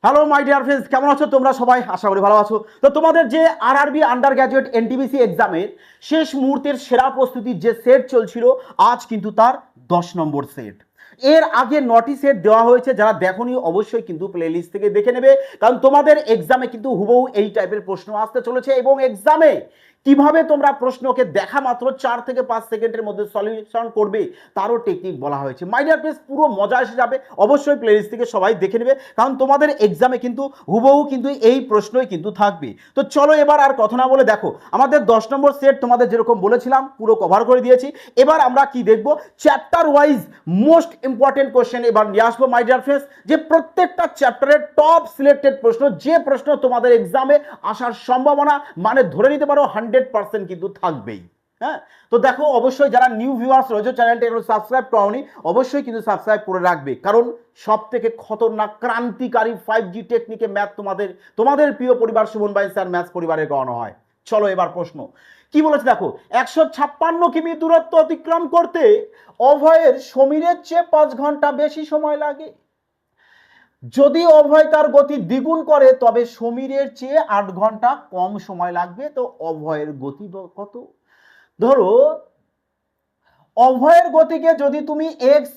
Hello my dear friends, কেমন আছো তোমরা সবাই? আশা করি ভালো আছো। তো তোমাদের যে আরআরবি আন্ডার গ্র্যাজুয়েট এনটিপিসি এক্সামের শেষ মুহূর্তের সেরা প্রস্তুতির যে সেট চলছিল, আজ কিন্তু তার 10 নম্বর সেট। এর আগে 9টি সেট দেওয়া হয়েছে, যারা দেখোনি অবশ্যই কিন্তু প্লেলিস্ট থেকে দেখে নেবে, কারণ তোমাদের এক্সামে কিন্তু হুবহু এই টাইপের প্রশ্ন আসতে চলেছে এবং এক্সামে কিভাবে তোমরা প্রশ্নকে দেখা মাত্র 4 থেকে 5 সেকেন্ডের মধ্যে সলিউশন করবে তারও টেকনিক বলা হয়েছে। মাই ডিয়ার ফ্রেন্ডস, পুরো মজা এসে যাবে, অবশ্যই প্লেলিস্ট থেকে সবাই দেখে নেবে, কারণ তোমাদের এক্সামে কিন্তু হুবহু কিন্তু এই প্রশ্নই কিন্তু থাকবে। তো চলো এবার আর কথা না বলে দেখো, আমাদের 10 নম্বর সেট তোমাদের যেরকম বলেছিলাম পুরো কভার করে দিয়েছি। এবার আমরা কি দেখব, chapter wise most important question এবার নিয়ে আসবো মাই ডিয়ার ফ্রেন্ডস, যে প্রত্যেকটা চ্যাপ্টারের টপ সিলেক্টেড প্রশ্ন, যে প্রশ্ন তোমাদের এক্সামে আসার সম্ভাবনা মানে ধরে নিতে পারো 100% কিন্তু থাকবেই। হ্যাঁ, তো দেখো অবশ্যই যারা নিউ ভিউয়ার্স রয়েছে, চ্যানেলটা একটু সাবস্ক্রাইব করোনি, অবশ্যই কিন্তু সাবস্ক্রাইব করে রাখবে, কারণ সব থেকে খতরনাক ক্রান্তিকারী 5G টেকনিকে ম্যাথ তোমাদের প্রিয় পরিবার সুমন ভাই স্যার ম্যাথস পরিবারে করানো হয়। চলো এবার প্রশ্ন কি বলেছে দেখো, 156 কিমি দূরত্ব অতিক্রম করতে অভয়ের সমীরের চেয়ে 5 ঘন্টা বেশি সময় লাগে। যদি অভয় তার গতি দ্বিগুণ করে তবে সমীরের চেয়ে 8 ঘন্টা কম সময় লাগবে। তো অভয়ের গতি কত? ধরো অভয়ের গতিকে যদি তুমি এক্স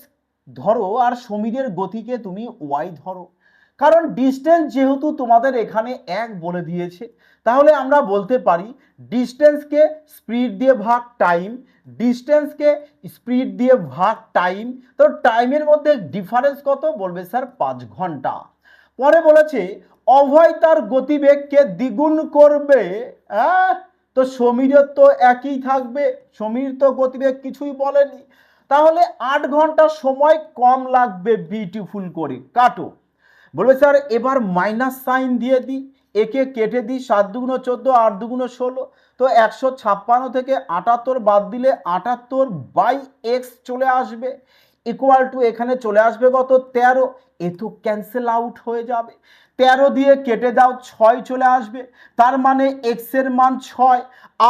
ধরো আর সমীরের গতিকে তুমি ওয়াই ধরো, কারণ ডিস্টেন্স যেহেতু তোমাদের এখানে 1 বলে দিয়েছে, তাহলে আমরা বলতে পারি ডিস্টেন্সকে স্পিড দিয়ে ভাগ টাইম, ডিস্টেন্সকে স্পিড দিয়ে ভাগ টাইম। তো টাইমের মধ্যে ডিফারেন্স কত? বলবে স্যার 5 ঘন্টা। পরে বলেছে অভয় তার গতিবেগকে দ্বিগুণ করবে। তো সমীরের তো একই থাকবে, সমীর তো গতিবেগ কিছুই বলেনি, তাহলে 8 ঘন্টা সময় কম লাগবে। বিউটিফুল করে কাটো। বলবে স্যার এবার মাইনাস সাইন দিয়ে দিই, একে কেটে দিই, 7 দুগুণ 14, 8 দুগুণ 16। তো 156 থেকে 78 বাদ দিলে 78/x চলে আসবে, ইকুয়াল টু এখানে চলে আসবে কত? 13। এ তো ক্যান্সেল আউট হয়ে যাবে, 13 দিয়ে কেটে দাও, 6 চলে আসবে। তার মানে এক্স এর মান 6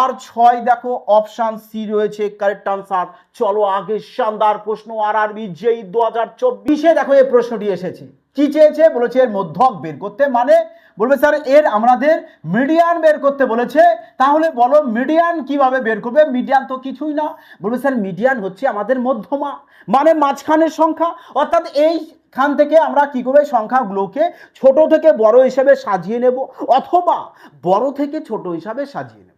আর 6, দেখো অপশান সি রয়েছে কারেক্ট আনসার। চলো আগে শানদার প্রশ্ন আরআরবি যেই 2024-এ দেখো এই প্রশ্নটি এসেছে। কি চেয়েছে? বলেছে এর মধ্যক বের করতে, মানে বলবে স্যার এর আমাদের মিডিয়ান বের করতে বলেছে। তাহলে বলো মিডিয়ান কিভাবে বের করবে? মিডিয়ান তো কিছুই না। বলবে স্যার মিডিয়ান হচ্ছে আমাদের মধ্যমা, মানে মাঝখানের সংখ্যা, অর্থাৎ এইখান থেকে আমরা কি করবে, সংখ্যাগুলোকে ছোট থেকে বড় হিসাবে সাজিয়ে নেব অথবা বড় থেকে ছোট হিসাবে সাজিয়ে নেব।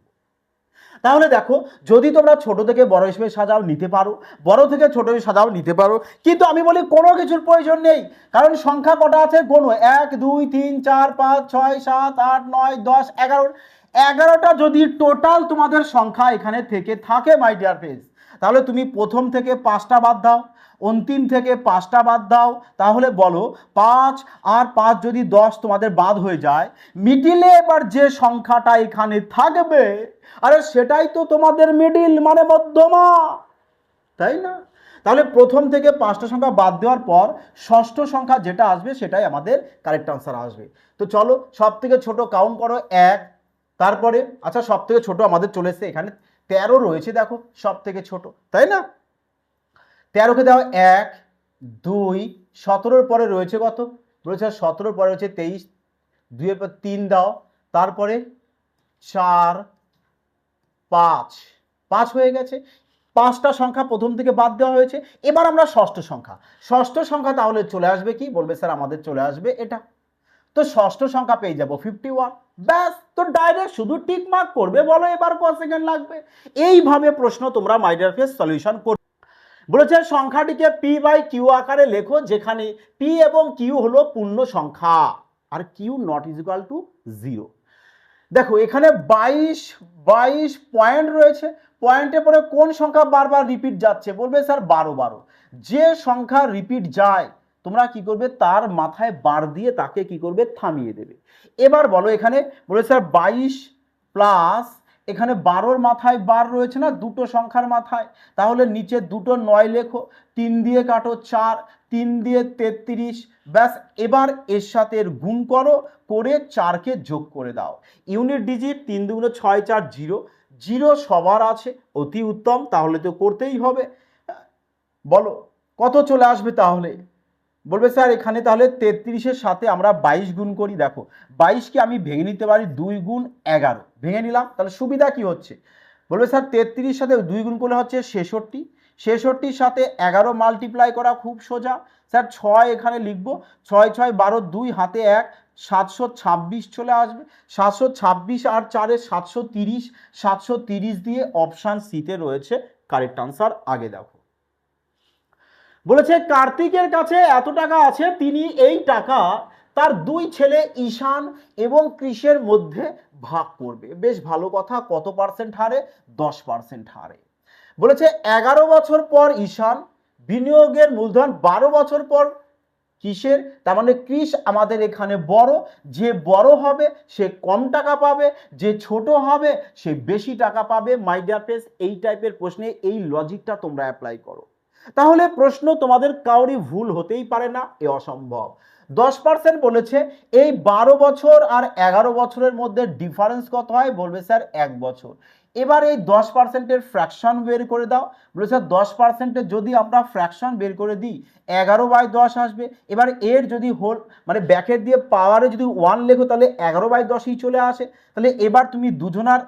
তাহলে দেখো যদি তোমরা ছোট থেকে বড় হিসেবে সাজাও নিতে পারো, বড় থেকে ছোট সাজাও নিতে পারো, কিন্তু আমি বলি কোনো কিছুর প্রয়োজন নেই, কারণ সংখ্যা কটা আছে গোনো, 1 2 3 4 5 6 7 8 9 10 11। 11টা যদি টোটাল তোমাদের সংখ্যা এখানে থেকে থাকে মাই ডিয়ার ফ্রেন্ডস, তাহলে তুমি প্রথম থেকে 5টা বাদ দাও, অন্তিম থেকে 5টা বাদ দাও, তাহলে বলো 5 আর 5 যদি 10 তোমাদের বাদ হয়ে যায়, মিডিলে এবার যে সংখ্যাটা এখানে থাকবে, আরে সেটাই তো তোমাদের মিডিল মানে মধ্যমা, তাই না? তাহলে প্রথম থেকে 5টা সংখ্যা বাদ দেওয়ার পর ষষ্ঠ সংখ্যা যেটা আসবে সেটাই আমাদের কারেক্ট আনসার আসবে। তো চলো সব থেকে ছোট কাউন্ট করো 1, তারপরে আচ্ছা সব থেকে ছোট আমাদের চলে এসছে এখানে 13 রয়েছে, দেখো সব থেকে ছোট, তাই না? 13কে দাও 1 2, 17 পরে রয়েছে কত? রয়েছে 17 পরে রয়েছে 23, 2 এর পর 3 দাও, তারপরে 4 5, 5 হয়ে গেছে। 5টা সংখ্যা প্রথম থেকে বাদ দেওয়া হয়েছে। এবার আমরা ষষ্ঠ সংখ্যা তাহলে চলে আসবে কি? বলবে স্যার আমাদের চলে আসবে এটা। তো ষষ্ঠ সংখ্যা পেয়ে যাব 51। ব্যাস, তো ডাইরেক্ট শুধু টিক মার্ক করবে। বলো এবার কত সেকেন্ড লাগবে? এইভাবে প্রশ্ন তোমরা মাই ডিয়ার ফ্রেন্ডস সলিউশন করবে। বলেছে সংখ্যাটিকে পি বাই কিউ আকারে লেখো, যেখানে পি এবং কিউ হলো পূর্ণ সংখ্যা আর Q not is equal to 0। দেখো এখানে 22 পয়েন্ট রয়েছে, পয়েন্টের পরে কোন সংখ্যা বারবার রিপিট যাচ্ছে? বলবে স্যার 12। যে সংখ্যা রিপিট যায় তোমরা কি করবে, তার মাথায় বার দিয়ে তাকে কি করবে, থামিয়ে দেবে। এবার বলো এখানে বলে স্যার 22 প্লাস এখানে 12-র মাথায় বার রয়েছে না, দুটো সংখ্যার মাথায়, তাহলে নিচে দুটো 9 লেখো, 3 দিয়ে কাটো 4, 3 দিয়ে 33। ব্যাস, এবার এর সাথে এর গুণ করো, করে 4কে যোগ করে দাও। ইউনিট ডিজিট 3 দুগুণ 6 4 0, 0 সবার আছে, অতি উত্তম, তাহলে তো করতেই হবে। বলো কত চলে আসবে তাহলে? বলবে স্যার এখানে তাহলে 33-এর সাথে আমরা 22 গুণ করি। দেখো 22কে আমি ভেঙে নিতে পারি 2 গুণ 11, ভেঙে নিলাম। তাহলে সুবিধা কি হচ্ছে, বলবে স্যার 33 সাথে 2 গুণ করলে হচ্ছে 66, 66-র সাথে 11 মাল্টিপ্লাই করা খুব সোজা। স্যার 6 এখানে লিখবো, 6 6 12, 2 হাতে 1, 726 চলে আসবে। 726 আর 4-এ 730, 730 দিয়ে অপশান সিতে রয়েছে কারেক্ট আনসার। আগে দেখো বলেছে কার্তিকের কাছে এত টাকা আছে, তিনি এই টাকা তার 2 ছেলে ঈশান এবং কৃষের মধ্যে ভাগ করবে। বেশ ভালো কথা। কত পার্সেন্ট হারে? 10% হারে। বলেছে 11 বছর পর ঈশান বিনিয়োগের মূলধন 12 বছর পর কৃষের, তার মানে কৃষ আমাদের এখানে বড়, যে বড় হবে সে কম টাকা পাবে, যে ছোট হবে সে বেশি টাকা পাবে। মাই ডিয়ার ফ্রেন্ডস, এই টাইপের প্রশ্নে এই লজিকটা তোমরা অ্যাপ্লাই করো, তাহলে প্রশ্ন তোমাদের কাউরি ভুল হতেই পারে না, এ অসম্ভব। 10% বলেছে, এই 12 বছর আর 11 বছরের মধ্যে ডিফারেন্স কত হয়? বলবে স্যার 1 বছর। এবার এই 10%-এর ফ্র্যাকশন বের করে দাও। বলে স্যার 10%-এর যদি আমরা ফ্র্যাকশন বের করে দিই 11/10 আসবে। এবার এর যদি হোল মানে ব্যাকেট দিয়ে পাওয়ারে যদি 1 লেখো তাহলে 11/10ই চলে আসে। তাহলে এবার তুমি দুজনার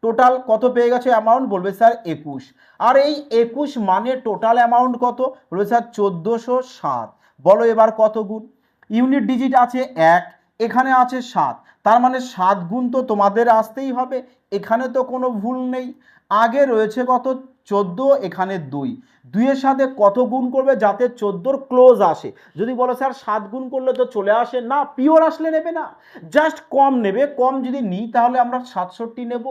টোটাল কত পেয়ে গেছে অ্যামাউন্ট? বলবে স্যার 21। আর এই 21 মানে টোটাল অ্যামাউন্ট কত? বলবে স্যার 1407। বলো এবার কত গুণ? ইউনিট ডিজিট আছে 1, এখানে আছে 7, তার মানে 7 গুণ তো তোমাদের আসতেই হবে, এখানে তো কোনো ভুল নেই। আগে রয়েছে কত? 14, এখানে 2, 2-এর সাথে কত গুণ করবে যাতে 14-র ক্লোজ আসে? যদি বলো স্যার 7 গুণ করলে তো চলে আসে, না পিওর আসলে নেবে না, জাস্ট কম নেবে। কম যদি নিই তাহলে আমরা 67 নেব,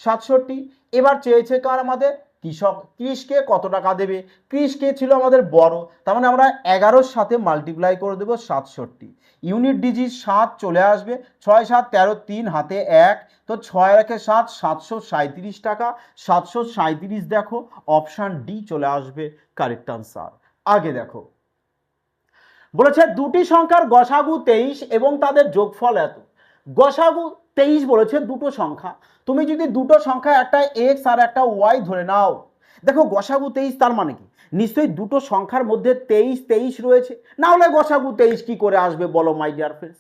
67। এবার চেয়েছে কার? আমাদের কৃষক। কৃষকে কত টাকা দেবে? কৃষকে ছিল আমাদের বড়, তার মানে আমরা 11-র সাথে মাল্টিপ্লাই করে দেবো 67। ইউনিট ডিজিট 7 চলে আসবে, 6 7 13, 3 হাতে 1, তো 6 রেখে 7, 737 টাকা। 737 দেখো অপশান ডি চলে আসবে কারেক্ট আনসার। আগে দেখো বলেছে দুটি সংখ্যার গসাগু 23 এবং তাদের যোগফল এত। গসাগু 23 বলেছে, দুটো সংখ্যা। তুমি যদি দুটো সংখ্যা একটা এক্স আর একটা ওয়াই ধরে নাও, দেখো গসাগু 23 তার মানে কি? নিশ্চয়ই দুটো সংখ্যার মধ্যে 23 23 রয়েছে, না হলে গসাগু 23 কি করে আসবে বলো মাই ডিয়ার ফ্রেন্ডস?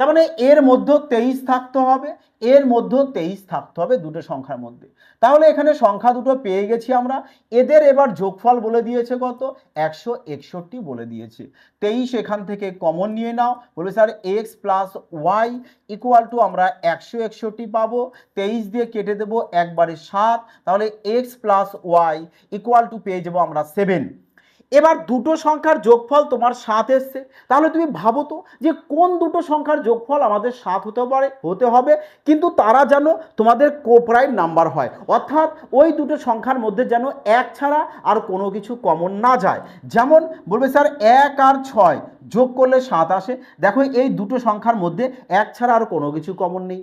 তার মানে এর মধ্যে 23 থাকতে হবে, এর মধ্যে 23 থাকতে হবে দুটো সংখ্যার মধ্যে। তাহলে এখানে সংখ্যা দুটো পেয়ে গেছি আমরা। এদের এবার যোগফল বলে দিয়েছে কত? 161 বলে দিয়েছে। 23 এখান থেকে কমন নিয়ে নাও। বলবে sir X plus Y equal to আমরা 161 পাবো। 23 দিয়ে কেটে দেবো একবারে 7, তাহলে X plus Y equal to পেয়ে যাবো আমরা 7। এবার দুটো সংখ্যার যোগফল তোমার 7 এসছে, তাহলে তুমি ভাবো তো যে কোন দুটো সংখ্যার যোগফল আমাদের 7 হতে হবে, কিন্তু তারা যেন তোমাদের কোপ্রাইম নাম্বার হয়, অর্থাৎ ওই দুটো সংখ্যার মধ্যে যেন 1 ছাড়া আর কোনো কিছু কমন না যায়। যেমন বলবে স্যার 1 আর 6 যোগ করলে 7 আসে। দেখো এই দুটো সংখ্যার মধ্যে 1 ছাড়া আর কোনো কিছু কমন নেই,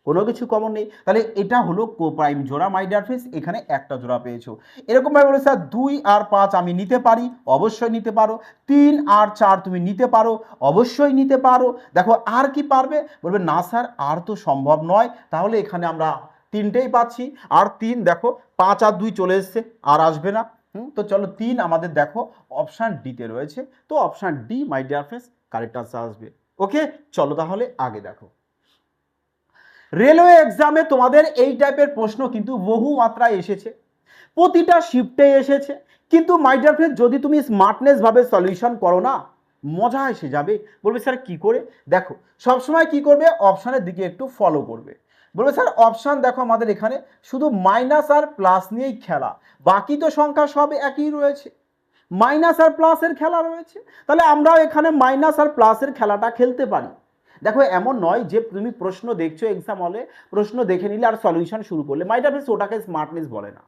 কোনো কিছু কমন নেই, তাহলে এটা হলো কোপ্রাইম জোড়া মাই ডিয়ার ফ্রেন্ডস। এখানে একটা জোড়া পেয়েছো। এরকম ভাবে বলে স্যার 2 আর 5 আমি নিতে পারি, অবশ্যই নিতে পারো। 3 আর 4 তুমি নিতে পারো, অবশ্যই নিতে পারো। দেখো আর কি পারবে? বলবে না স্যার আর তো সম্ভব নয়, তাহলে এখানে আমরা 3টেই পাচ্ছি। আর 3 দেখো 5 আর 2 চলে এসছে, আর আসবে না। তো চলো 3 আমাদের দেখো অপশান ডিতে রয়েছে, তো অপশান ডি মাই ডিয়ার ফ্রেন্ডস কারেক্ট আনসার আসবে। ওকে, চলো তাহলে আগে দেখো। রেলওয়ে এক্সামে তোমাদের এই টাইপের প্রশ্ন কিন্তু বহু মাত্রায় এসেছে, প্রতিটা শিফটে এসেছে, কিন্তু মাই ডিয়ার ফ্রেন্ড যদি তুমি স্মার্টনেস ভাবে সলিউশন করো না, মজা এসে যাবে। বলবে স্যার কি করে? দেখো সবসময় কি করবে, অপশানের দিকে একটু ফলো করবে। বলবে স্যার অপশান দেখো আমাদের এখানে শুধু মাইনাস আর প্লাস নিয়েই খেলা, বাকি তো সংখ্যা সব একই রয়েছে, মাইনাস আর প্লাসের খেলা রয়েছে, তাহলে আমরাও এখানে মাইনাস আর প্লাসের খেলাটা খেলতে পারি। দেখো এমন নয় যে তুমি প্রশ্ন দেখছো এক্সাম হলে, প্রশ্ন দেখে নিলে আর সলিউশন শুরু করলে, মাই ডিয়ার ফ্রেন্ডস ওটাকে স্মার্টনেস বলে না।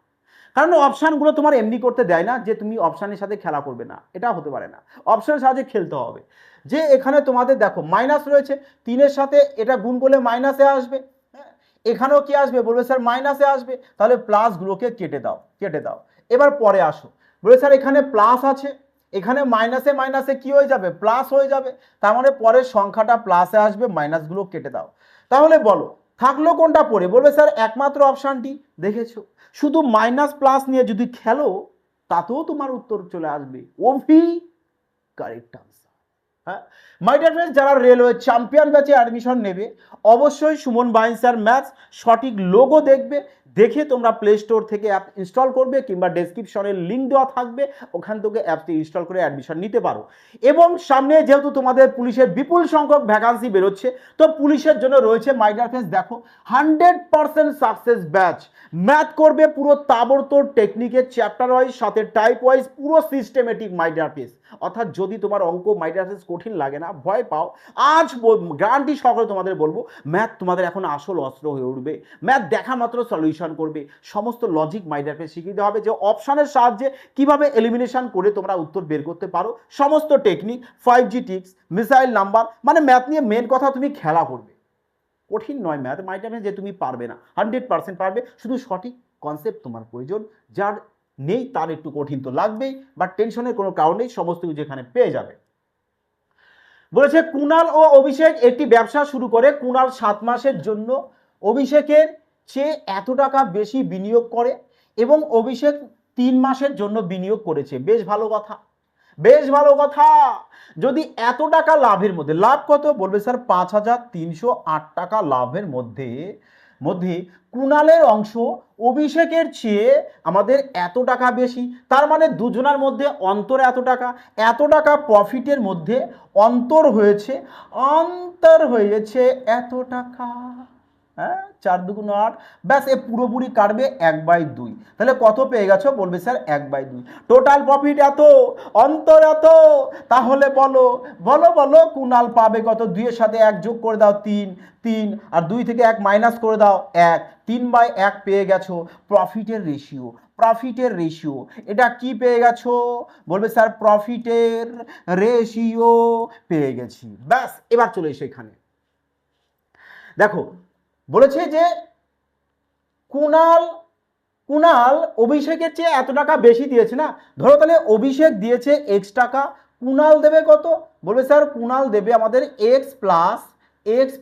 কারণ অপশানগুলো তোমার এমনি করতে দেয় না যে তুমি অপশানের সাথে খেলা করবে না, এটা হতে পারে না, অপশানের সাহায্যে খেলতে হবে। যে এখানে তোমাদের দেখো মাইনাস রয়েছে, 3-এর সাথে এটা গুণ করলে মাইনাসে আসবে, হ্যাঁ এখানেও কি আসবে? বলবে স্যার মাইনাসে আসবে, তাহলে প্লাসগুলোকে কেটে দাও, কেটে দাও। এবার পরে আসো, বলে স্যার এখানে প্লাস আছে, এখানে মাইনাসে মাইনাসে কি হয়ে যাবে? প্লাস হয়ে যাবে, তার মানে পরের সংখ্যাটা প্লাসে আসবে, মাইনাসগুলো কেটে দাও। তাহলে বলো থাকলো কোনটা পড়ে? বলবে স্যার একমাত্র অপশানটি। দেখেছো, শুধু মাইনাস প্লাস নিয়ে যদি খেলো তাতেও তোমার উত্তর চলে আসবে, ওভি কারেক্ট আনসার। হ্যাঁ, মাই ডিয়ার ফ্রেন্ডস, যারা রেলওয়ে চ্যাম্পিয়ন ব্যাচে অ্যাডমিশন নেবে অবশ্যই সুমন বাইন্সার ম্যাথস সঠিক লোগো দেখবে, দেখে তোমরা প্লে স্টোর থেকে অ্যাপ ইনস্টল করবে কিংবা ডেসক্রিপশনে লিঙ্ক দেওয়া থাকবে, ওখান থেকে অ্যাপটি ইনস্টল করে অ্যাডমিশন নিতে পারো। এবং সামনে যেহেতু তোমাদের পুলিশের বিপুল সংখ্যক ভ্যাকান্সি বেরোচ্ছে, তো পুলিশের জন্য রয়েছে মাই ডিয়ার ফ্রেন্ডস দেখো 100% সাকসেস ব্যাচ। ম্যাথ করবে পুরো তাবড়তোড় টেকনিকের চ্যাপ্টার ওয়াইজ, সাথে টাইপ ওয়াইজ, পুরো সিস্টেমেটিক মাই ডিয়ার ফ্রেন্ডস। অর্থাৎ যদি তোমার অঙ্ক মাই ডিয়ার ফ্রেন্ডস কঠিন লাগে না, ভয় পাও, আজ গ্যারান্টি সহকারে তোমাদের বলবো ম্যাথ তোমাদের এখন আসল অস্ত্র হয়ে উঠবে। ম্যাথ দেখা মাত্র সলিউশন করবে, সমস্ত লজিক মাই ডিয়ার ফ্রেন্ডস শিখিয়ে দেওয়া হবে, যে অপশনের সাহায্যে কিভাবে এলিমিনেশন করে তোমরা উত্তর বের করতে পারো, সমস্ত টেকনিক, 5G টিক্স, মিসাইল নাম্বার, মানে ম্যাথ নিয়ে মেন কথা তুমি খেলা করবে। কঠিন নয় ম্যাথ মাই ডিয়ার ফ্রেন্ডস যে তুমি পারবে না, 100% পারবে, শুধু সঠিক কনসেপ্ট তোমার প্রয়োজন। যার নেই তার একটু কঠিন তো লাগবেই, বাট টেনশনের কোনো কারণ নেই, সমস্ত কিছু এখানে পেয়ে যাবে। বলেছে কুণাল ও অভিষেক একটি ব্যবসা শুরু করে। কুণাল 7 মাসের জন্য অভিষেকের চেয়ে এত টাকা বেশি বিনিয়োগ করে এবং অভিষেক 3 মাসের জন্য বিনিয়োগ করেছে। বেশ ভালো কথা, বেশ ভালো কথা। যদি এত টাকা লাভের মধ্যে, লাভ কত বলবে স্যার 5,308 টাকা লাভের মধ্যে মধ্যে কুণালের অংশ অভিষেকের চেয়ে আমাদের এত টাকা বেশি, তার মানে দুজনের মধ্যে অন্তর এত টাকা প্রফিটের মধ্যে অন্তর হয়েছে এত টাকা। হ্যাঁ, 4 দুগুণ 8, ব্যাস এ পুরোপুরি কাটবে 1/2। তাহলে কত পেয়ে গেছো বলবে স্যার 1/2। টোটাল প্রফিট এত, অন্তর এত, তাহলে বলো বলো বলো কুণাল পাবে কত? 2 এর সাথে 1 যোগ করে দাও 3, 3 আর 2 থেকে 1 মাইনাস করে দাও 1, 3/1 পেয়ে গেছো প্রফিটের রেশিও। প্রফিটের রেশিও এটা কি পেয়ে গেছো বলবে স্যার প্রফিটের রেশিও পেয়ে গেছি। ব্যাস এবার চলে এসো এখানে দেখো, বলেছে যে কুণাল কুণাল অভিষেকের চেয়ে এত টাকা বেশি দিয়েছে না। ধরো তাহলে অভিষেক দিয়েছে x টাকা, কুণাল দেবে কত বলবে স্যার কুণাল দেবে আমাদের x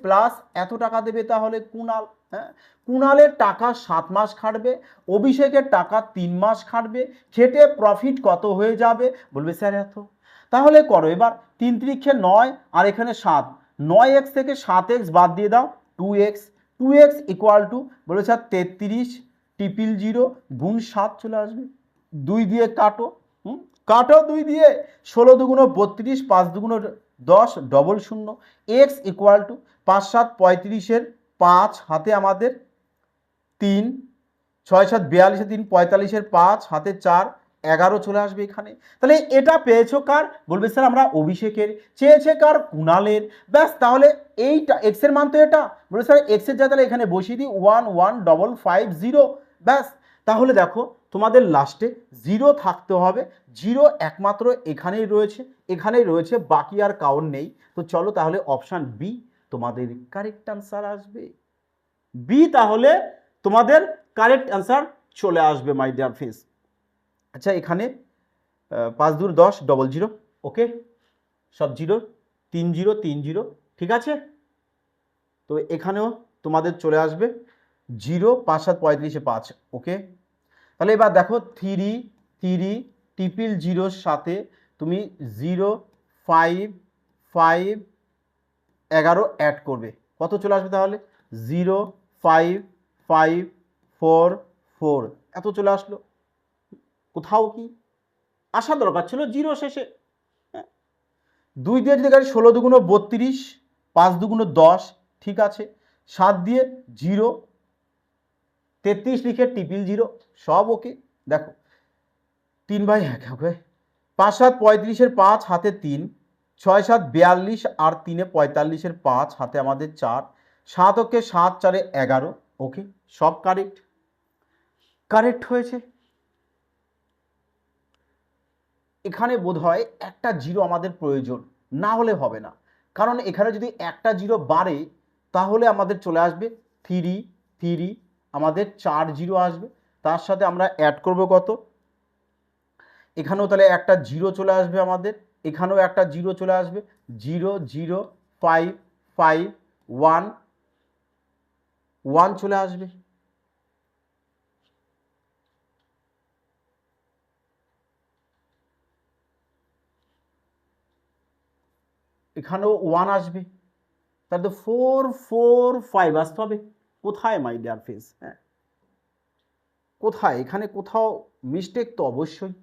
প্লাস এত টাকা দেবে। তাহলে কুণাল, হ্যাঁ, কুণালের টাকা 7 মাস খাটবে, অভিষেকের টাকা 3 মাস খাটবে, খেটে প্রফিট কত হয়ে যাবে বলবে স্যার এত। তাহলে করো এবার 3 3 9 আর এখানে 7, 9x থেকে 7x বাদ দিয়ে দাও 2x, 2x ইকুয়াল টু বলে স্যার 33,000 গুণ 7 চলে আসবে। 2 দিয়ে কাটো, কাটো 2 দিয়ে, 16 দুগুণ 32, 5 দুগুণ 10, ডবল 0। এক্স ইকুয়াল টু 5 7 35-এর 5 হাতে আমাদের 3, 6 7 42-এর 3, 45-এর 5 হাতে 4, 11 চলে আসবে এখানে। তাহলে এটা পেয়েছো কার বলবে স্যার আমরা অভিষেকের, চেয়েছে কার কুণালের। ব্যাস তাহলে এইটা এক্স এর মান তো এটা, বলে স্যার এক্স এর জায়গায় তাহলে এখানে বসিয়ে দিই 11550। ব্যাস তাহলে দেখো তোমাদের লাস্টে 0 থাকতে হবে, 0 একমাত্র এখানেই রয়েছে, বাকি আর কাউর নেই। তো চলো তাহলে অপশান বি তোমাদের কারেক্ট আনসার আসবে। বি তাহলে তোমাদের কারেক্ট আনসার চলে আসবে মাই ডিয়ার ফ্রেন্ডস। আচ্ছা এখানে 5 2 10, ডবল 0, ওকে, সব 0, 3 0 3 0, ঠিক আছে। তো এখানেও তোমাদের চলে আসবে 0, 5 7 35-এ 5, ওকে। তাহলে এবার দেখো 3 3 000-এর সাথে তুমি 0 5 5 11 অ্যাড করবে, কত চলে আসবে তাহলে 0 5 5 4 4, এত চলে আসলো। কোথাও কি আসা দরকার ছিল 0 শেষে। 2 দিয়ে যদি গাড়ি 16 দুগুণ 32, 5 দুগুণ 10, ঠিক আছে। 7 দিয়ে 0, 33 লিখে 000, সব ওকে। দেখো 3/1, ওকে। 5 7 35-এর 5 হাতে 3, 6 7 42 আর 3 45-এর 5 হাতে আমাদের 4, 7 ওকে 7 4 11, ওকে, সব কারেক্ট হয়েছে। এখানে বোধহয় একটা 0 আমাদের প্রয়োজন, না হলে হবে না, কারণ এখানে যদি একটা 0 বাড়ে তাহলে আমাদের চলে আসবে 3 3, আমাদের 4 0 আসবে, তার সাথে আমরা অ্যাড করব কত, এখানেও তাহলে একটা 0 চলে আসবে আমাদের, এখানেও একটা 0 চলে আসবে, 0 0 5 5 1 1 চলে আসবে। এখানেও 1 আসবে, তাহলে তো 4 4 5 আসতে হবে। কোথায় মাই ডিয়ার ফ্রেন্ডস? হ্যাঁ, কোথায়? এখানে কোথাও মিস্টেক তো অবশ্যই।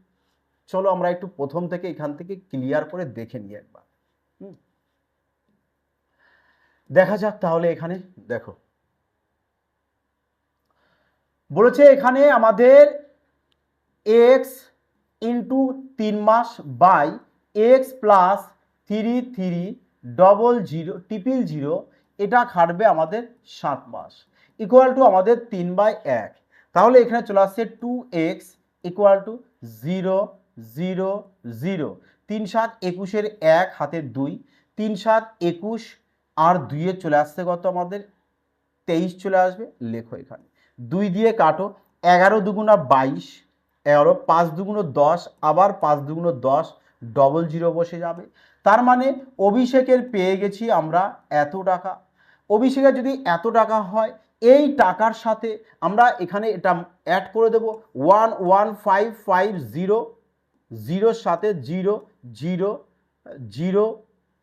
চলো আমরা একটু প্রথম থেকে এখান থেকে ক্লিয়ার করে দেখে নিই একবার। দেখা যাক তাহলে। এখানে দেখো বলেছে এখানে আমাদের এক্স ইন্টু 3 মাস by X plus 3 3 double 0 triple 0, এটা খাটবে আমাদের 7 মাস, ইকুয়াল টু আমাদের 3/1। তাহলে এখানে চলে আসছে 2x ইকুয়াল টু 0 0 0, 3 7 21-এর 1 হাতে 2, 3 7 21 আর 2-এ চলে আসছে কত আমাদের 23 চলে আসবে। লেখো এখানে 2 দিয়ে কাটো, 11 দুগুণা 22, 11 5 দুগুণো 10, আবার 5 দুগুণো 10, ডবল 0 বসে যাবে। তার মানে অভিষেকের পেয়ে গেছি আমরা এত টাকা। অভিষেকের যদি এত টাকা হয়, এই টাকার সাথে আমরা এখানে এটা অ্যাড করে দেব 11550, 0-র সাথে 0 0 0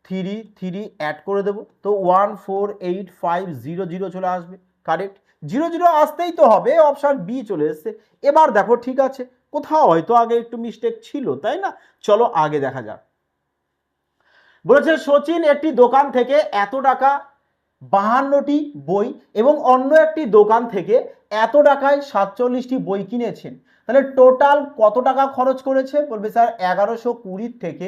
3 3 অ্যাড করে দেবো, তো 14850 চলে আসবে। কারেক্ট, 0 0 আসতেই তো হবে, অপশন বি চলে এসছে। এবার দেখো ঠিক আছে, কোথাও হয়তো আগে একটু মিস্টেক ছিল, তাই না? চলো আগে দেখা যাক। বলেছে সচিন একটি দোকান থেকে এত টাকা 52টি বই এবং অন্য একটি দোকান থেকে এত টাকায় 47টি বই কিনেছেন, তাহলে টোটাল কত টাকা খরচ করেছে? বলবে স্যার 1120 থেকে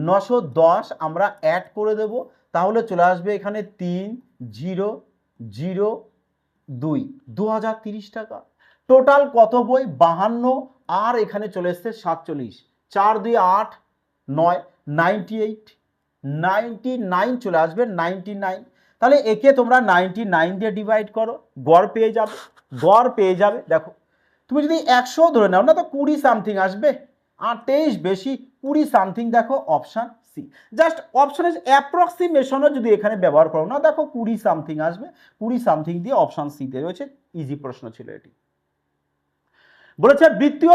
910 আমরা অ্যাড করে দেব, তাহলে চলে আসবে এখানে 3002 2030 টাকা। টোটাল কত বই? 52, আর এখানে চলে এসছে 47, 4 2 8 9 98 99 চলে আসবে 99। তাহলে একে তোমরা 99 দিয়ে ডিভাইড করো, গড় পেয়ে যাবে। গড় পেয়ে যাবে। দেখো তুমি যদি 100 ধরে নাও না, তো 20 সামথিং আসবে, আর 23 বেশি 20 সামথিং। দেখো অপশান সি, জাস্ট অপশনের অ্যাপ্রক্সিমেশনও যদি এখানে ব্যবহার করো না, দেখো 20 সামথিং আসবে। 20 সামথিং দিয়ে অপশান সিতে রয়েছে। ইজি প্রশ্ন ছিল এটি। বলেছে বৃত্তীয়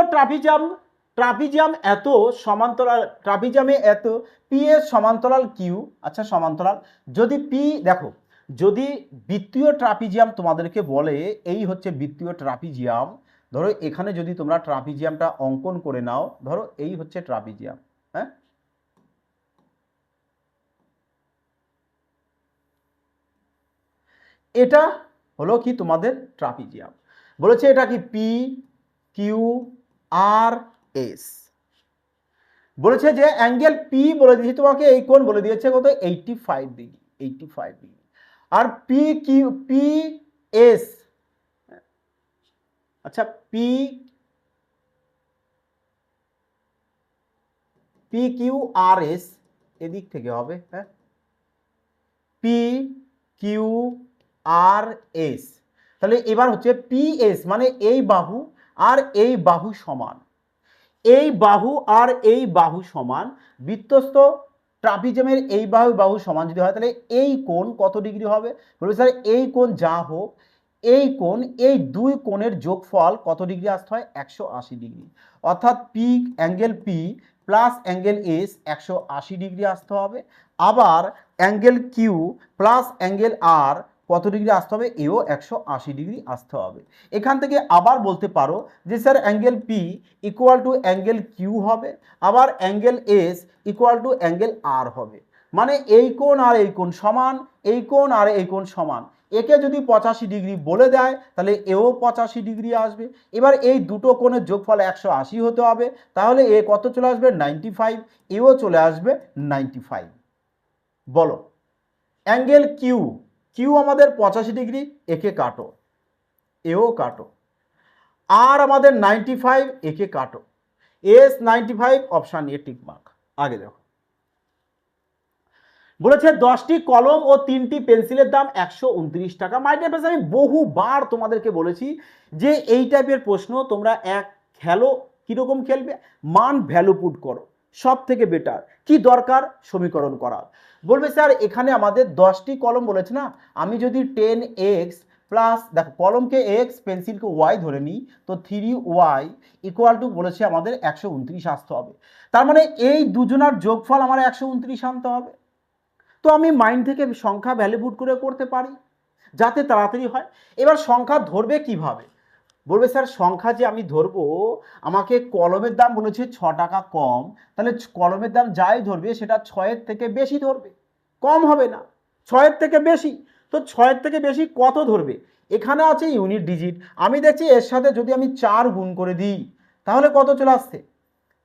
ট্রাপিজিয়াম এত সমান্তরাল, ট্রাপিজিয়ামে এত পি এর সমান্তরাল কিউ। আচ্ছা সমান্তরাল, যদি পি দেখো, যদি বৃত্তীয় ট্রাপিজিয়াম তোমাদেরকে বলে এই হচ্ছে বৃত্তীয় ট্রাপিজিয়াম, ধরো এখানে যদি তোমরা ট্রাপিজিয়ামটা অঙ্কন করে নাও, ধরো এই হচ্ছে ট্রাপিজিয়াম, হ্যাঁ, এটা হলো কি তোমাদের ট্রাপিজিয়াম। বলেছে এটা কি পি কিউ আর এস। বলেছে যে অ্যাঙ্গেল পি বলে দিয়েছে তোমাকে, এই কোণ বলে দিয়েছে কত? 85 ডিগ্রি, 85 ডিগ্রি। আর পি কিউ পি এস, আচ্ছা P P Q R S এদিক থেকে হবে, হ্যাঁ, পি কিউ আর এস। তাহলে এবার হচ্ছে পি এস মানে এই বাহু আর এই বাহু সমান, এই বাহু আর এই বাহু সমান, বৃত্তস্থ ট্রাপিজিয়ামের এই বাহু সমান যদি হয়, তাহলে এই কোণ কত ডিগ্রি হবে? বলবে স্যার এই কোণ যা হোক, এই কোণ, এই দুই কোণের যোগফল কত ডিগ্রি আসতে হয়? 180 ডিগ্রি। অর্থাৎ P angle P plus angle S 180 degree আসতে হবে। আবার অ্যাঙ্গেল কিউ প্লাস অ্যাঙ্গেল আর কত ডিগ্রি আসতে হবে? এও 180 ডিগ্রি আসতে হবে। এখান থেকে আবার বলতে পারো যে sir angle P equal to angle Q হবে, আবার angle S equal to angle R হবে। মানে এই কোণ আর এই কোণ সমান, এই কোণ আর এই কোণ সমান। একে যদি 85 ডিগ্রি বলে দেয়, তাহলে এও 85 ডিগ্রি আসবে। এবার এই দুটো কোণের যোগফল 180 হতে হবে, তাহলে এ কত চলে আসবে? 95, এও চলে আসবে 95। বলো অ্যাঙ্গেল কিউ, কিউ আমাদের 85 ডিগ্রি, একে কাটো, এও কাটো, আর আমাদের 95, একে কাটো, S 95, option A tick mark. আগে দেখো বলেছে 10টি কলম ও 3টি পেন্সিলের দাম 129 টাকা। মাই ডিয়ার ফ্রেন্ডস, আমি বহুবার তোমাদেরকে বলেছি যে এই টাইপের প্রশ্ন তোমরা খেলো, কিরকম খেলবে? মান ভ্যালু পুট করো, সব থেকে বেটার কি দরকার? সমীকরণ করা। বলবে স্যার এখানে আমাদের 10টি কলম বলেছে না, আমি যদি 10x প্লাস, দেখো কলমকে এক্স পেন্সিলকে ওয়াই ধরে নিই, তো 3y ইকুয়াল টু বলেছে আমাদের 129 আসতে হবে। তার মানে এই দুজনার যোগফল আমার 129 আনতে হবে। তো আমি মাইন্ড থেকে সংখ্যা ভ্যালু পুট করে করতে পারি যাতে তাড়াতাড়ি হয়। এবার সংখ্যা ধরবে কিভাবে? বলবে স্যার সংখ্যা যে আমি ধরবো, আমাকে কলমের দাম বলেছে 6 টাকা কম, তাহলে কলমের দাম যাই ধরবে সেটা 6-এর থেকে বেশি ধরবে, কম হবে না, 6-এর থেকে বেশি। তো 6-এর থেকে বেশি কত ধরবে? এখানে আছে ইউনিট ডিজিট, আমি দেখছি এর সাথে যদি আমি 4 গুণ করে দিই তাহলে কত চলে আসছে?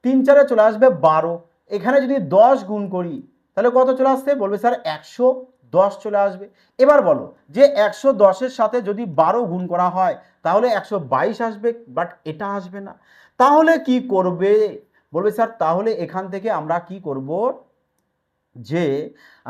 3-4-এ চলে আসবে 12। এখানে যদি 10 গুণ করি তাহলে কত চলে আসছে? বলবে স্যার 110 চলে আসবে। এবার বলো যে 110-এর সাথে যদি 12 গুণ করা হয় তাহলে 122 আসবে, বাট এটা আসবে না। তাহলে কি করবে? বলবে স্যার তাহলে এখান থেকে আমরা কি করব, যে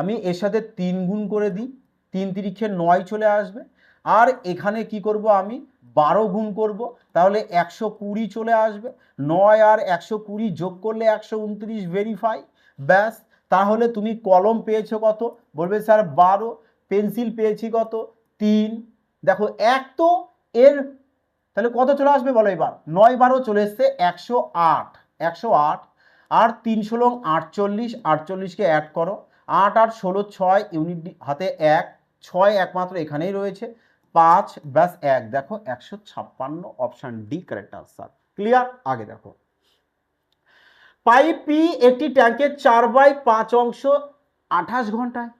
আমি এর সাথে 3 গুণ করে দিই, 3 তিরিখে 9 চলে আসবে। আর এখানে কি করব, আমি 12 গুণ করব, তাহলে 120 চলে আসবে। 9 আর 120 যোগ করলে 129, ভেরিফাই, ব্যাস। তাহলে তুমি কলম পেয়েছো কত? বলবে স্যার 12। পেন্সিল পেয়েছি কত? 3। দেখো এক তো এর, তাহলে কত চলে আসবে বলো এবার? 9-12 চলে এসছে 108, 108। আর 3-16 48, 48কে অ্যাড করো, 8 আর 16 6, ইউনিট হাতে 1, 6 একমাত্র এখানেই রয়েছে, 5, ব্যাস 1। দেখো 156, option D correct answer. Clear? আগে দেখো, পাইপ পি একটি ট্যাঙ্কের 4/5 অংশ 28 ঘন্টায়,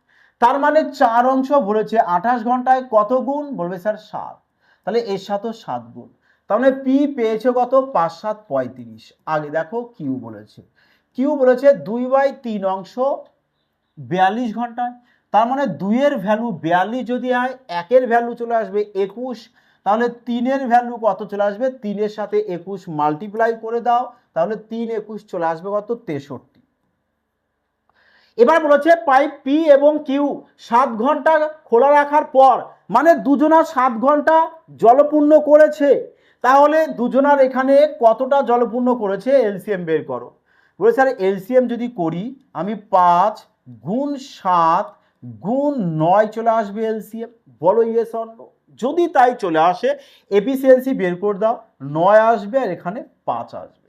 তার মানে 4 অংশ বলেছে 28 ঘন্টায় কত গুণ? বলবে স্যার 7। তাহলে এর সাথেও 7 গুণ, তাহলে পি পেয়েছে কত? 5 7 35। আগে দেখো কিউ বলেছে, কিউ বলেছে 2/3 অংশ 42 ঘন্টায়, তার মানে 2-এর ভ্যালু 42 যদি হয়, 1-এর ভ্যালু চলে আসবে 21, তাহলে 3-এর ভ্যালু কত চলে আসবে? 3-এর সাথে 21 মাল্টিপ্লাই করে দাও, তাহলে 3 21 চলে আসবে কত? 63। এবার বলেছে পাইপ পি এবং কিউ 7 ঘন্টা খোলা রাখার পর, মানে দুজনা 7 ঘন্টা জলপূর্ণ করেছে, তাহলে দুজনার এখানে কতটা জলপূর্ণ করেছে? এলসিএম বের করো। বলে স্যার এলসিএম যদি করি আমি 5 গুণ 7 গুণ 9 চলে আসবে এলসিএম, বলো ইয়েস অর নো? যদি তাই চলে আসে এফিসিয়েন্সি বের করে দাও, 9 আসবে আর এখানে 5 আসবে।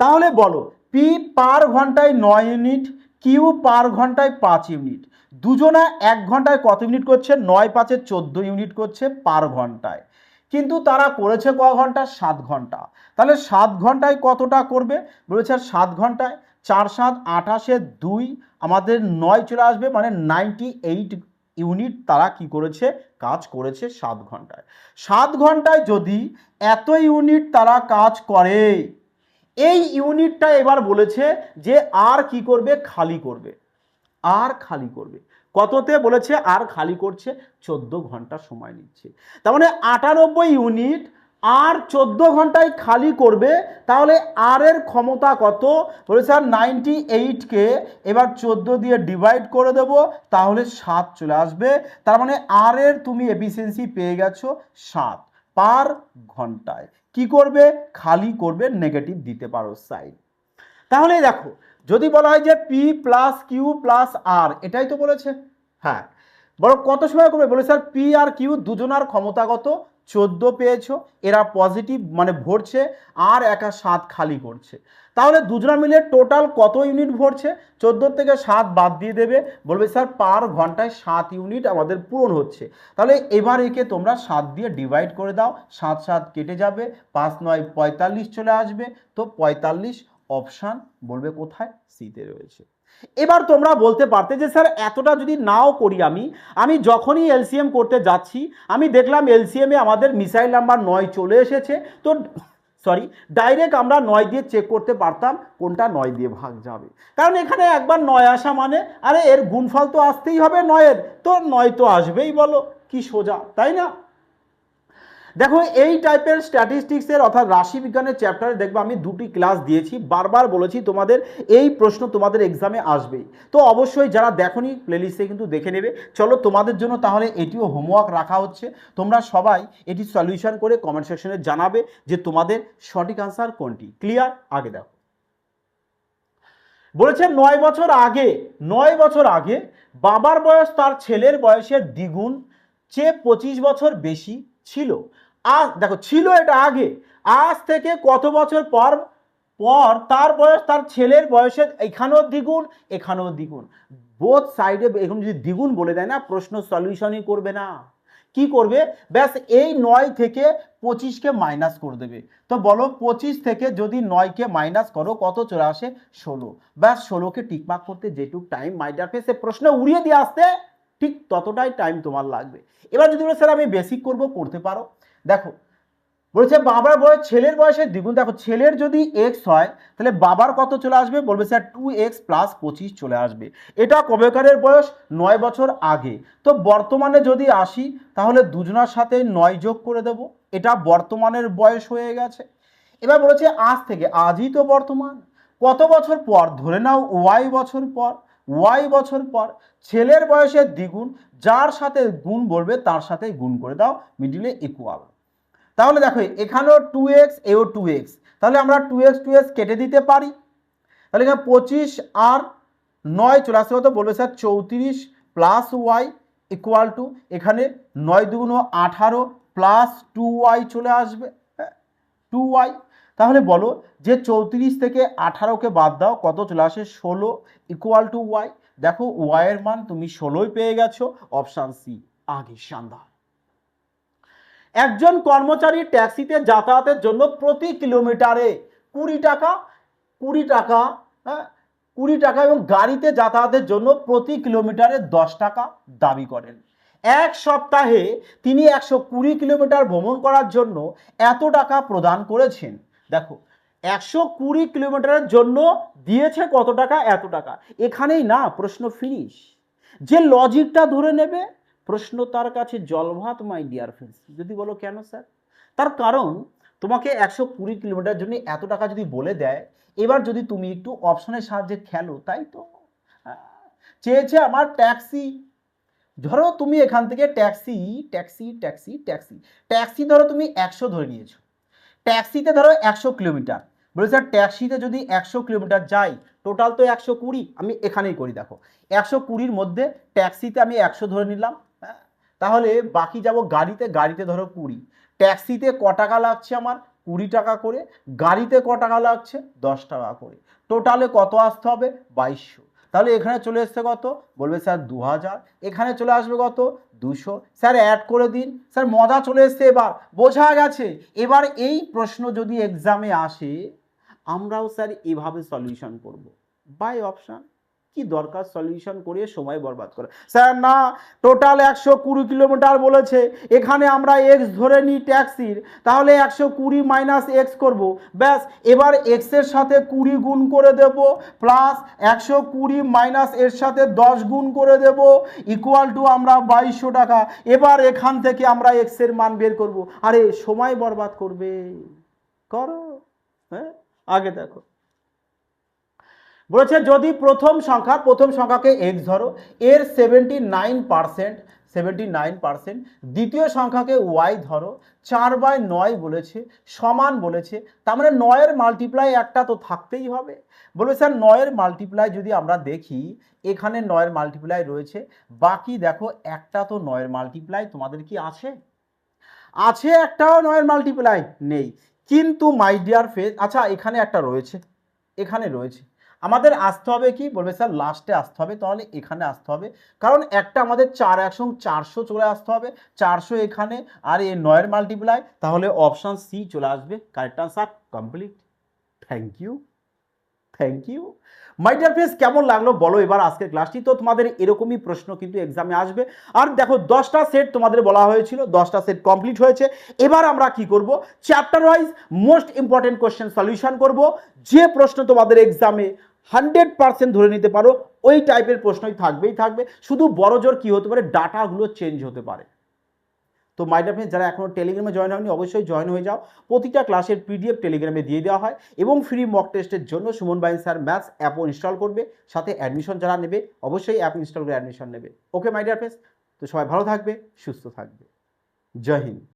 তাহলে বলো পি পার ঘন্টায় 9 ইউনিট, কিউ পার ঘন্টায় 5 ইউনিট, দুজনা 1 ঘন্টায় কত ইউনিট করছে? 9 5 14 ইউনিট করছে পার ঘন্টায়, কিন্তু তারা করেছে ক ঘন্টা? 7 ঘন্টা। তাহলে 7 ঘন্টায় কতটা করবে? বলেছে 7 ঘন্টায় 4 7 28 2 আমাদের 9 চলে আসবে, মানে 98 ইউনিট তারা কি করেছে? কাজ করেছে 7 ঘন্টায়। 7 ঘন্টায় যদি এত ইউনিট তারা কাজ করে, এই ইউনিটটা এবার বলেছে যে আর কি করবে? খালি করবে, আর খালি করবে। কততে বলেছে? আর খালি করছে 14 ঘন্টা সময় নিচ্ছে, তার মানে 98 ইউনিট আর 14 ঘন্টায় খালি করবে। তাহলে আর এর ক্ষমতা কত? বলেছে আর 98কে এবার 14 দিয়ে ডিভাইড করে দেব, তাহলে 7 চলে আসবে। তার মানে আর এর তুমি এফিসিয়েন্সি পেয়ে গেছো 7 পার ঘন্টায়। কি করবে? খালি করবে, নেগেটিভ দিতে পারো সাইড। তাহলে দেখো যদি বলা হয় যে পি প্লাস কিউ প্লাস আর, এটাই তো বলেছে। হ্যাঁ, বলো কত সময় করবে? বলে স্যার পি আর কিউ দুজনার ক্ষমতা কত? 14 পেয়েছো, এরা পজিটিভ মানে ভরছে, আর একা 7 খালি করছে, তাহলে দুজনা মিলে টোটাল কত ইউনিট ভরছে? 14 থেকে 7 বাদ দিয়ে দেবে, বলবে স্যার পার ঘন্টায় 7 ইউনিট আমাদের পূরণ হচ্ছে। তাহলে এবার একে তোমরা 7 দিয়ে ডিভাইড করে দাও, 7 7 কেটে যাবে, 5 9 45 চলে আসবে। তো 45 অপশান বলবে কোথায়? সিতে রয়েছে। এবার তোমরা বলতে পারতে যে স্যার এতটা যদি নাও করি, আমি যখনই এলসিএম করতে যাচ্ছি আমি দেখলাম এলসিএমে আমাদের মিসাইল নাম্বার 9 চলে এসেছে, তো ডাইরেক্ট আমরা 9 দিয়ে চেক করতে পারতাম কোনটা 9 দিয়ে ভাগ যাবে, কারণ এখানে একবার 9 আসা মানে আরে এর গুণফল তো আসতেই হবে 9-এর, তো 9 তো আসবেই, বলো কি সোজা, তাই না? দেখো এই টাইপের স্ট্যাটিস্টিক্সের অর্থাৎ রাশিবিজ্ঞানের চ্যাপ্টারে দেখবে আমি 2টি ক্লাস দিয়েছি, বারবার বলেছি তোমাদের এই প্রশ্ন তোমাদের এক্সামে আসবেই। তো অবশ্যই যারা দেখোনি প্লেলিস্টে কিন্তু দেখে নেবে। চলো তোমাদের জন্য তাহলে এটিও হোমওয়ার্ক রাখা হচ্ছে, তোমরা সবাই এটি সলিউশন করে কমেন্ট সেকশনে জানাবে যে তোমাদের সঠিক আনসার কোনটি। ক্লিয়ার? আগে দেখো বলেছে 9 বছর আগে বাবার বয়স তার ছেলের বয়সের দ্বিগুণ চেয়ে 25 বছর বেশি ছিল। আজ দেখো ছিল, এটা আগে, আজ থেকে কত বছর পর পর তার বয়স তার ছেলের বয়সের এখানেও দ্বিগুণ এখানেও দ্বিগুণ, বোথ সাইডে এখন যদি দ্বিগুণ বলে দেয় না, প্রশ্ন সলিউশনই করবে না, কি করবে, ব্যাস এই 9 থেকে 25কে মাইনাস করে দেবে। তো বলো 25 থেকে যদি 9কে মাইনাস করো কত চলে আসে, 16। ব্যাস 16কে টিকমার্ক করতে যেটুক টাইম মাই ডিয়ার ফ্রেন্ডস, প্রশ্ন উড়িয়ে দিয়ে আসতে ঠিক ততটাই টাইম তোমার লাগবে। এবার যদি বলো স্যার আমি বেসিক করব, করতে পারো। দেখো বলছে বাবার বয়স ছেলের বয়সের দ্বিগুণ, দেখো ছেলের যদি এক্স হয় তাহলে বাবার কত চলে আসবে, বলবে স্যার 2x প্লাস 25 চলে আসবে। এটা কবেকারের বয়স, 9 বছর আগে। তো বর্তমানে যদি আসি তাহলে দুজনার সাথে 9 যোগ করে দেব, এটা বর্তমানের বয়স হয়ে গেছে। এবার বলেছে আজ থেকে, আজই তো বর্তমান, কত বছর পর, ধরে নাও ওয়াই বছর পর, ওয়াই বছর পর ছেলের বয়সের দ্বিগুণ, যার সাথে গুণ বলবে তার সাথে গুণ করে দাও, মিডিলে ইকুয়াল। তাহলে দেখো এখানেও 2x, এও 2x, তাহলে আমরা 2x 2x কেটে দিতে পারি। তাহলে এখানে 25 আর 9 চলে আসতে কত, বলবে sir 34 plus Y equal to, এখানে 9 দুগুণ 18 প্লাস 2y চলে আসবে, 2y। তাহলে বলো যে 34 থেকে 18কে বাদ দাও কত চলে আসে, 16 ইকুয়াল টু ওয়াই। দেখো ওয়াই এর মান তুমি 16ই পেয়ে গেছো, অপশান সি আগে শানদার। একজন কর্মচারী ট্যাক্সিতে যাতায়াতের জন্য প্রতি কিলোমিটারে 20 টাকা, 20 টাকা, হ্যাঁ 20 টাকা এবং গাড়িতে যাতায়াতের জন্য প্রতি কিলোমিটারে 10 টাকা দাবি করেন। এক সপ্তাহে তিনি 120 কিলোমিটার ভ্রমণ করার জন্য এত টাকা প্রদান করেছেন। দেখো 120 কিলোমিটারের জন্য দিয়েছে কত টাকা, এত টাকা, এখানেই না প্রশ্ন ফিনিশ। যে লজিকটা ধরে নেবে প্রশ্ন তার কাছে জলভাত মাই ডিয়ার ফ্রেন্ডস। যদি বলো কেন স্যার, তার কারণ তোমাকে 120 কিলোমিটার জন্য এত টাকা যদি বলে দেয়, এবার যদি তুমি একটু অপশনের সাহায্যে খেলো, তাই তো চেয়েছে আমার ট্যাক্সি, ধরো তুমি এখান থেকে taxi taxi taxi taxi taxi ধরো তুমি 100 ধরে নিয়েছো, ট্যাক্সিতে ধরো 100 কিলোমিটার, বলে স্যার ট্যাক্সিতে যদি 100 কিলোমিটার যাই, টোটাল তো 120, আমি এখানেই করি, দেখো 120-র মধ্যে ট্যাক্সিতে আমি 100 ধরে নিলাম, তাহলে বাকি যাব গাড়িতে, গাড়িতে ধরো 20, ট্যাক্সিতে ক টাকা লাগছে আমার, 20 টাকা করে, গাড়িতে ক টাকা লাগছে 10 টাকা করে, টোটালে কত আসতে হবে, 2200। তাহলে এখানে চলে এসছে কত, বলবে স্যার 2000, এখানে চলে আসবে কত, 200। স্যার অ্যাড করে দিন, স্যার মজা চলে এসছে, এবার বোঝা গেছে। এবার এই প্রশ্ন যদি এক্সামে আসে, আমরাও স্যার এভাবে সলিউশন করব, বাই অপশান। কি দরকার সলিউশন করে সময় বরবাদ করে, স্যার না টোটাল 120 কিলোমিটার বলেছে, এখানে আমরা এক্স ধরে নিই ট্যাক্সির, তাহলে 120 মাইনাস এক্স করবো, ব্যাস এবার এক্স এর সাথে 20 গুণ করে দেব, প্লাস 120 মাইনাস এর সাথে 10 গুণ করে দেব, ইকুয়াল টু আমরা 2200 টাকা। এবার এখান থেকে আমরা এক্স এর মান বের করব। আরে সময় বরবাদ করবে, করো, হ্যাঁ আগে দেখো বলেছে যদি প্রথম সংখ্যাকে এক্স ধরো, এর 79%, দ্বিতীয় সংখ্যাকে ওয়াই ধরো, 4/9 বলেছে, সমান বলেছে, তার মানে 9-এর মাল্টিপ্লাই একটা তো থাকতেই হবে। বলবে স্যার 9-এর মাল্টিপ্লাই যদি আমরা দেখি, এখানে 9-এর মাল্টিপ্লাই রয়েছে, বাকি দেখো একটা তো 9-এর মাল্টিপ্লাই তোমাদের কি আছে, আছে একটাও 9-এর মাল্টিপ্লাই নেই, কিন্তু মাই ডিয়ার ফ্রেন্ড, আচ্ছা এখানে একটা রয়েছে, এখানে রয়েছে, আমাদের আসতে হবে কি, বলবে স্যার লাস্টে আসতে হবে, তাহলে এখানে আসতে হবে, কারণ একটা আমাদের 4 চলে আসতে হবে, 400 এখানে, আর এই 9-এর মাল্টিপ্লাই, তাহলে অপশান সি চলে আসবে, correct answer complete. Thank you, thank you my dear friends. কেমন লাগলো বলো এবার আজকের ক্লাসটি, তো তোমাদের এরকমই প্রশ্ন কিন্তু এক্সামে আসবে। আর দেখো 10টা সেট তোমাদের বলা হয়েছিল, 10টা সেট কমপ্লিট হয়েছে। এবার আমরা কি করব, chapter wise most important question solution করব, যে প্রশ্ন তোমাদের এক্সামে 100% ধরে নিতে পারো ওই টাইপের প্রশ্নই থাকবেই থাকবে, শুধু বড় জোর কি হতে পারে, ডাটাগুলো চেঞ্জ হতে পারে। তো মাই ডিয়ার ফ্রেন্ডস, যারা এখনও টেলিগ্রামে জয়েন হয়নি অবশ্যই জয়েন হয়ে যাও, প্রতিটা ক্লাসের পিডিএফ টেলিগ্রামে দিয়ে দেওয়া হয়, এবং ফ্রি মক টেস্টের জন্য সুমন বাইন স্যার ম্যাথস অ্যাপও ইনস্টল করবে, সাথে অ্যাডমিশন যারা নেবে অবশ্যই অ্যাপ ইনস্টল করে অ্যাডমিশন নেবে। ওকে মাই ডিয়ার ফ্রেন্ডস, তো সবাই ভালো থাকবে, সুস্থ থাকবে, জয় হিন্দ।